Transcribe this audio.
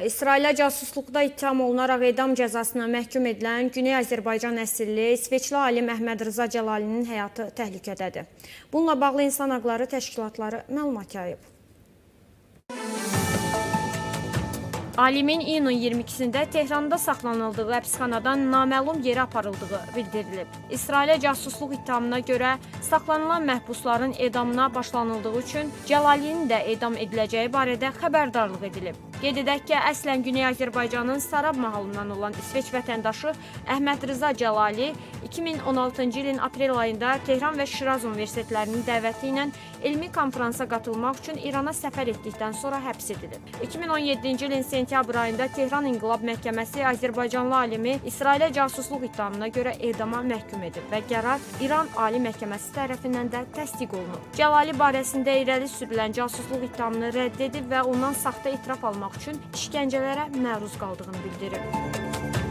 İsrailə casusluqda ittiham olunaraq edam cəzasına məhkum edilən Güney Azərbaycan əsilli İsveçli alim Əhməd Rza Cəlalinin həyatı təhlükədədir. Bununla bağlı insan haqları təşkilatları məlumat yayıb. Alimin iyunun 22-sində Tehranda saxlanıldığı həbsxanadan naməlum yerə aparıldığı bildirilib. İsrailə casusluq ittihamına görə saxlanılan məhbusların edamına başlanıldığı üçün Cəlalinin də edam ediləcəyi barədə xəbərdarlıq edilib. Qeyd edək ki, əslən Güney Azərbaycanın Sarab mahalından olan İsveç vətəndaşı Əhməd Rza Cəlali 2016-cı ilin aprel ayında Tehran və Şiraz universitetlərinin dəvəti ilə elmi konferansa qatılmaq üçün İrana səfər etdikdən sonra həbs edilib. 2017-ci ilin sentyabr ayında Tehran İnqilab Məhkəməsi Azərbaycanlı alimi İsrailə casusluq ittihamına görə edama məhkum edib və qərar İran Ali Məhkəməsi tərəfindən də təsdiq olunub. Cəlali barəsində irəli sürülən casusluq ittihamını rədd edib və ondan saxta etiraf almaq üçün işgəncələrə məruz qaldığını bildirib.